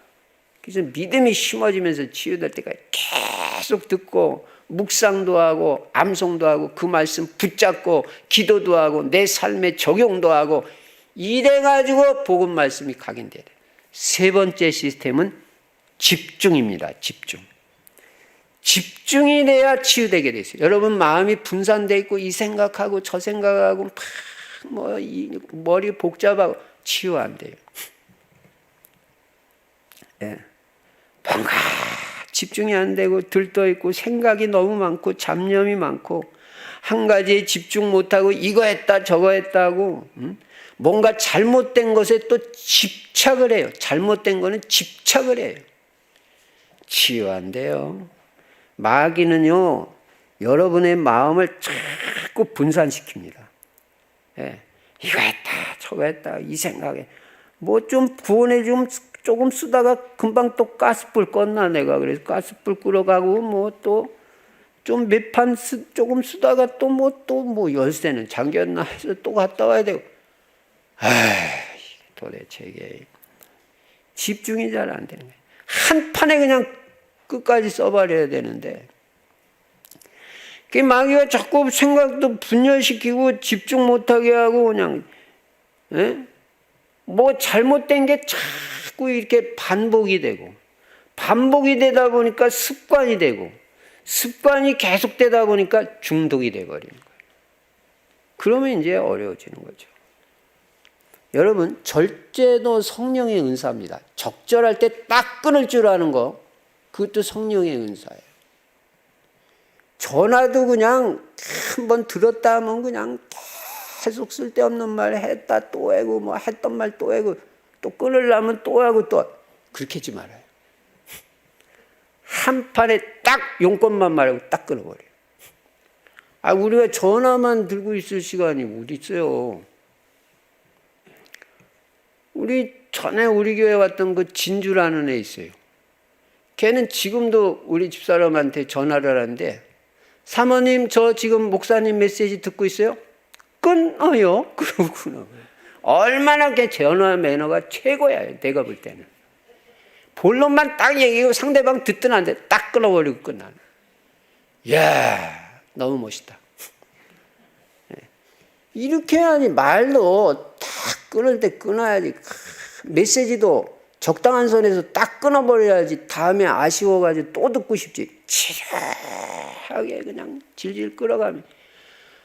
그래서 믿음이 심어지면서 치유될 때까지 계속 듣고 묵상도 하고 암송도 하고 그 말씀 붙잡고 기도도 하고 내 삶에 적용도 하고 이래가지고 복음 말씀이 각인돼야 돼요. 세 번째 시스템은 집중입니다. 집중이 돼야 치유되게 돼 있어요. 여러분, 마음이 분산돼 있고 이 생각하고 저 생각하고 머리 복잡하고 치유 안 돼요. 네. 뭔가 집중이 안 되고 들떠 있고 생각이 너무 많고 잡념이 많고 한 가지에 집중 못하고 이거 했다 저거 했다고, 뭔가 잘못된 것에 또 집착을 해요. 잘못된 거는 집착을 해요. 치유 안 돼요. 마귀는요, 여러분의 마음을 자꾸 분산시킵니다. 예. 이거 했다 저거 했다 이 생각에 뭐 좀 구원해 좀 조금 쓰다가 금방 또 가스불 껐나 내가. 그래서 가스불 끌어가고 뭐 또 좀 몇 판 조금 쓰다가 또 뭐 열쇠는 잠겼나 해서 또 갔다 와야 되고. 도대체 이게 집중이 잘 안 되는 거예요. 한 판에 그냥 끝까지 써버려야 되는데, 그 마귀가 자꾸 생각도 분열시키고 집중 못하게 하고 그냥, 뭐 잘못된 게 자꾸 이렇게 반복이 되다 보니까 습관이 되고, 습관이 계속되다 보니까 중독이 돼버리는 거예요. 그러면 이제 어려워지는 거죠. 여러분, 절제도 성령의 은사입니다. 적절할 때 딱 끊을 줄 아는 거, 그것도 성령의 은사예요. 전화도 그냥 한번 들었다 하면 그냥 계속 쓸데없는 말 했다 또 하고 뭐 했던 말 또 하고 또 끊으려면 또 하고 또, 그렇게 하지 말아요. 한 판에 딱 용건만 말하고 딱 끊어버려요. 우리가 전화만 들고 있을 시간이 어디 있어요. 전에 우리 교회 왔던 그 진주라는 애 있어요. 걔는 지금도 우리 집사람한테 전화를 하는데, 사모님 저 지금 목사님 메시지 듣고 있어요? 끊어요. 그러구나. 얼마나 걔 전화 매너가 최고야. 내가 볼 때는 본론만 딱 얘기하고 상대방 듣든 안 돼 딱 끊어버리고 끝나는. 이야, 너무 멋있다. 이렇게 해야지. 말도 딱 끊을 때 끊어야지. 메시지도 적당한 선에서 딱 끊어버려야지 다음에 아쉬워가지고 또 듣고 싶지. 치료하게 그냥 질질 끌어가면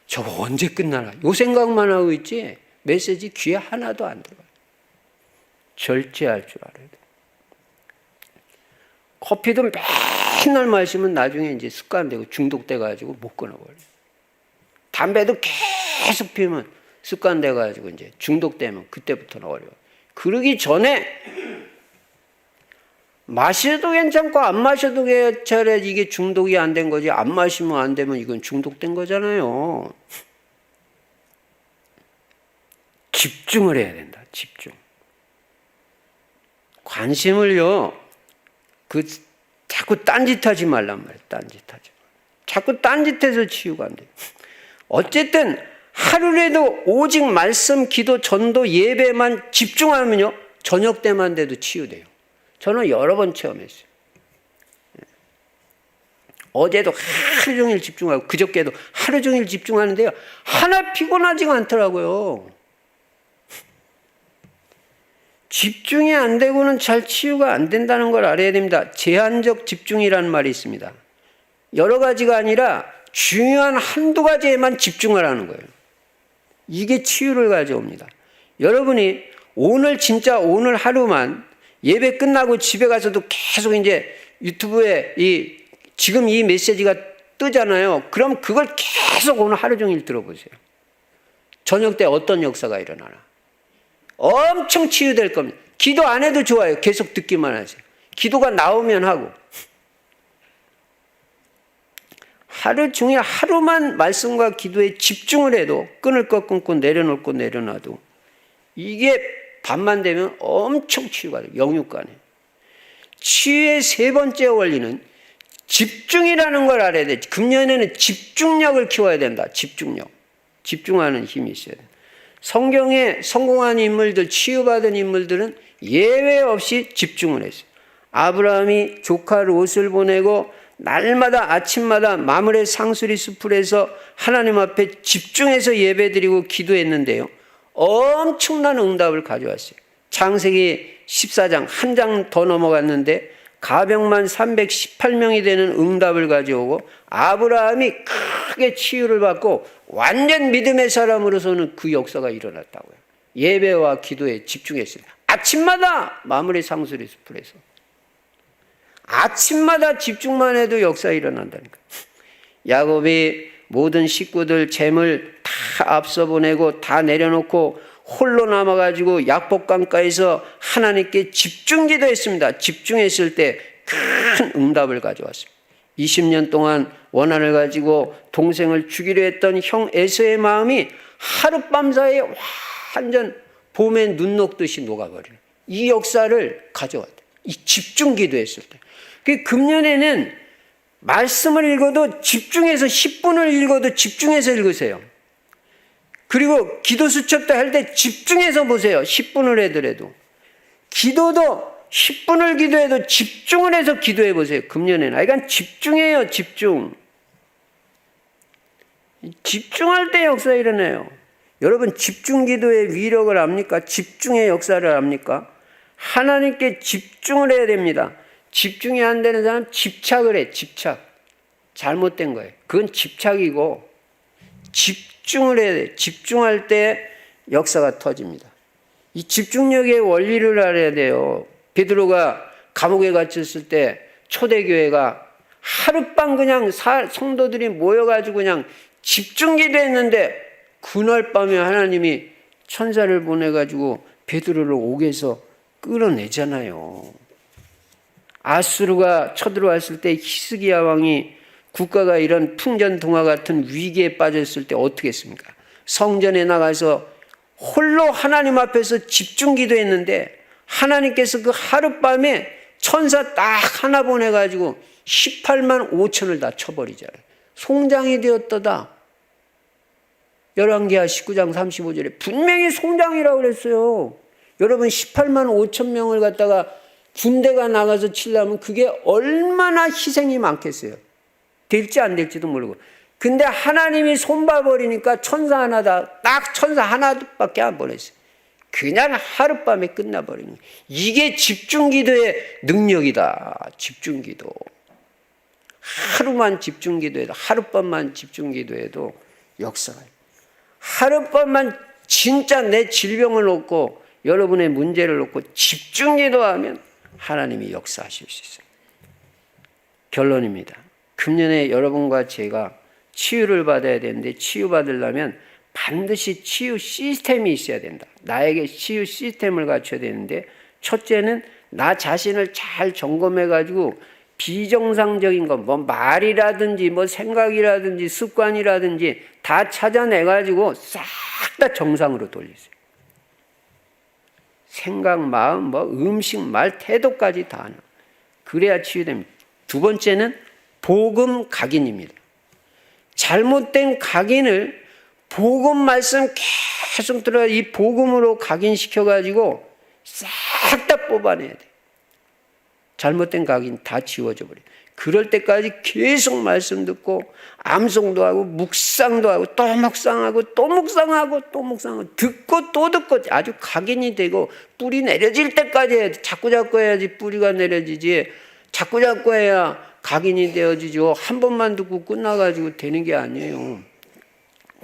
저거 언제 끝나나 요 생각만 하고 있지 메시지 귀에 하나도 안 들어가요. 절제할 줄 알아야 돼. 커피도 맨날 마시면 나중에 이제 습관되고 중독돼가지고 못 끊어버려요. 담배도 계속 피우면 습관돼가지고 이제 중독되면 그때부터는 어려워요. 그러기 전에 마셔도 괜찮고 안 마셔도 괜찮아. 이게 중독이 안 된 거지. 안 마시면 안 되면 이건 중독된 거잖아요. 집중을 해야 된다. 집중. 관심을요. 자꾸 딴짓하지 말란 말이에요. 딴짓하지. 자꾸 딴짓해서 치유가 안 돼요. 어쨌든 하루라도 오직 말씀, 기도, 전도, 예배만 집중하면요. 저녁 때만 돼도 치유돼요. 저는 여러 번 체험했어요. 어제도 하루 종일 집중하고 그저께도 하루 종일 집중하는데요. 하나 피곤하지가 않더라고요. 집중이 안 되고는 잘 치유가 안 된다는 걸 알아야 됩니다. 제한적 집중이라는 말이 있습니다. 여러 가지가 아니라 중요한 한두 가지에만 집중하라는 거예요. 이게 치유를 가져옵니다. 여러분이 진짜 오늘 하루만 예배 끝나고 집에 가서도 계속 이제 유튜브에 지금 이 메시지가 뜨잖아요. 그럼 그걸 계속 오늘 하루 종일 들어보세요. 저녁 때 어떤 역사가 일어나나. 엄청 치유될 겁니다. 기도 안 해도 좋아요. 계속 듣기만 하세요. 기도가 나오면 하고. 하루 중에 하루만 말씀과 기도에 집중을 해도 끊을 것 끊고 내려놓을 것 내려놔도 이게 밤만 되면 엄청 치유가 돼요. 영육간에. 치유의 세 번째 원리는 집중이라는 걸 알아야 돼. 금년에는 집중력을 키워야 된다. 집중력. 집중하는 힘이 있어야 돼. 성경에 성공한 인물들, 치유받은 인물들은 예외 없이 집중을 했어요. 아브라함이 조카 롯을 보내고 날마다 아침마다 마므레 상수리 숲에서 하나님 앞에 집중해서 예배드리고 기도했는데요. 엄청난 응답을 가져왔어요. 창세기 14장 한 장 더 넘어갔는데 가병만 318명이 되는 응답을 가져오고 아브라함이 크게 치유를 받고 완전 믿음의 사람으로서는 그 역사가 일어났다고요. 예배와 기도에 집중했어요. 아침마다 마므레 상수리 숲에서. 아침마다 집중만 해도 역사 일어난다니까. 야곱이 모든 식구들 재물 다 앞서 보내고 다 내려놓고 홀로 남아가지고 약복강가에서 하나님께 집중 기도했습니다. 집중했을 때 큰 응답을 가져왔습니다. 20년 동안 원한을 가지고 동생을 죽이려 했던 형 에서의 마음이 하룻밤 사이에 완전 봄에 눈 녹듯이 녹아버려요. 이 역사를 가져왔대요. 이 집중 기도했을 때. 그 금년에는 말씀을 읽어도 집중해서 10분을 읽어도 집중해서 읽으세요. 그리고 기도 수첩도 할 때 집중해서 보세요. 10분을 하더라도. 기도도 10분을 기도해도 집중을 해서 기도해 보세요. 금년에는. 그러니까 집중해요. 집중. 집중할 때 역사 일어나요. 여러분 집중 기도의 위력을 압니까? 집중의 역사를 압니까? 하나님께 집중을 해야 됩니다. 집중이 안 되는 사람 집착을 해. 집착. 잘못된 거예요. 그건 집착이고 집중을 해야 돼. 집중할 때 역사가 터집니다. 이 집중력의 원리를 알아야 돼요. 베드로가 감옥에 갇혔을 때 초대교회가 하룻밤 그냥 성도들이 모여가지고 그냥 집중 기도했는데 그날 밤에 하나님이 천사를 보내가지고 베드로를 옥에서 끌어내잖아요. 아수르가 쳐들어왔을 때 히스기야 왕이 국가가 이런 풍전등화 같은 위기에 빠졌을 때 어떻게 했습니까? 성전에 나가서 홀로 하나님 앞에서 집중 기도했는데 하나님께서 그 하룻밤에 천사 딱 하나 보내가지고 18만 5천을 다 쳐버리잖아요. 송장이 되었도다. 열왕기하 19장 35절에 분명히 송장이라고 그랬어요. 여러분 18만 5천 명을 갖다가 군대가 나가서 치려면 그게 얼마나 희생이 많겠어요. 될지 안 될지도 모르고. 근데 하나님이 손봐버리니까 천사 하나다, 딱 천사 하나밖에 안 보냈어요. 그냥 하룻밤에 끝나버리는 거예요. 이게 집중기도의 능력이다. 집중기도. 하루만 집중기도해도, 하룻밤만 집중기도해도 역사가. 하룻밤만 진짜 내 질병을 놓고 여러분의 문제를 놓고 집중기도하면 하나님이 역사하실 수 있어요. 결론입니다. 금년에 여러분과 제가 치유를 받아야 되는데, 치유받으려면 반드시 치유 시스템이 있어야 된다. 나에게 치유 시스템을 갖춰야 되는데, 첫째는 나 자신을 잘 점검해가지고 비정상적인 것, 뭐 말이라든지 뭐 생각이라든지 습관이라든지 다 찾아내가지고 싹 다 정상으로 돌리세요. 생각, 마음, 뭐 음식, 말, 태도까지 다 하나. 그래야 치유됩니다. 두 번째는 복음 각인입니다. 잘못된 각인을 복음 말씀 계속 들어 이 복음으로 각인시켜가지고 싹 다 뽑아내야 돼. 잘못된 각인 다 지워져 버려. 그럴 때까지 계속 말씀 듣고 암송도 하고 묵상도 하고 또 묵상하고 또 묵상하고 또 묵상하고 듣고 또 듣고 아주 각인이 되고 뿌리 내려질 때까지 해야 돼. 자꾸 해야지 뿌리가 내려지지. 자꾸 해야 각인이 되어지죠. 한 번만 듣고 끝나가지고 되는 게 아니에요.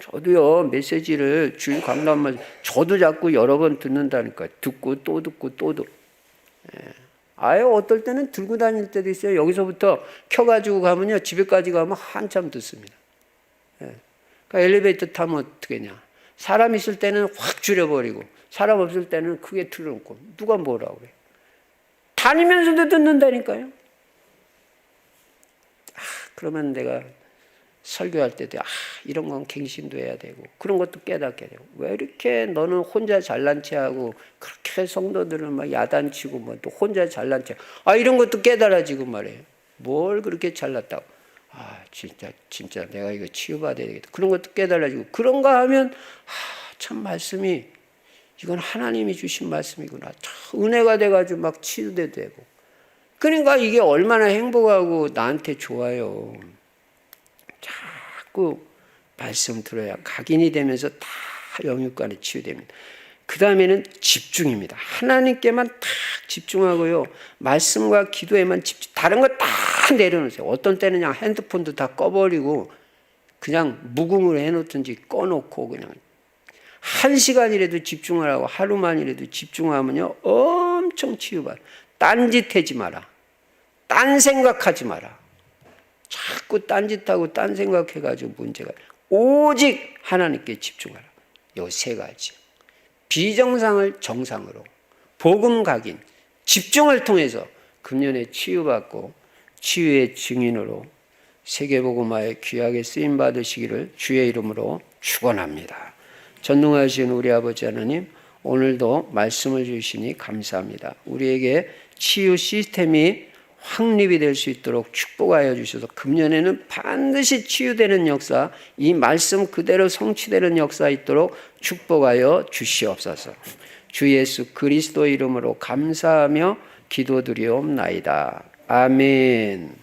저도요, 메시지를 주일 강단만 저도 자꾸 여러 번 듣는다니까요. 듣고 또 듣고 또 듣고. 아예 어떨 때는 들고 다닐 때도 있어요. 여기서부터 켜가지고 가면요, 집에까지 가면 한참 듣습니다. 그러니까 엘리베이터 타면 어떻게냐. 사람 있을 때는 확 줄여버리고, 사람 없을 때는 크게 틀어놓고, 누가 뭐라고 그래요. 다니면서도 듣는다니까요. 그러면 내가 설교할 때도 이런 건 갱신도 해야 되고 그런 것도 깨닫게 되고 왜 이렇게 너는 혼자 잘난 체하고 그렇게 성도들을 막 야단치고 뭐 또 혼자 잘난 체 이런 것도 깨달아지고 말이에요. 뭘 그렇게 잘났다고. 진짜 내가 이거 치유받아야 되겠다. 그런 것도 깨달아지고 그런가 하면 참 말씀이 이건 하나님이 주신 말씀이구나. 참 은혜가 돼가지고 막 치유도 되고. 그러니까 이게 얼마나 행복하고 나한테 좋아요. 자꾸 말씀 들어야 각인이 되면서 다 영육간에 치유됩니다. 그 다음에는 집중입니다. 하나님께만 딱 집중하고요. 말씀과 기도에만 집중. 다른 거 다 내려놓으세요. 어떤 때는 그냥 핸드폰도 다 꺼버리고 그냥 무궁으로 해놓든지 꺼놓고 그냥 1시간이라도 집중을 하고 하루만이라도 집중하면요. 엄청 치유받아. 딴짓하지 마라. 딴 생각하지 마라. 자꾸 딴짓하고 딴 생각해가지고 문제가 오직 하나님께 집중하라. 요 세 가지. 비정상을 정상으로 복음 각인 집중을 통해서 금년에 치유받고 치유의 증인으로 세계복음화에 귀하게 쓰임받으시기를 주의 이름으로 축원합니다. 전능하신 우리 아버지 하나님, 오늘도 말씀을 주시니 감사합니다. 우리에게 치유 시스템이 확립이 될 수 있도록 축복하여 주셔서 금년에는 반드시 치유되는 역사, 이 말씀 그대로 성취되는 역사 있도록 축복하여 주시옵소서. 주 예수 그리스도 이름으로 감사하며 기도드리옵나이다. 아멘.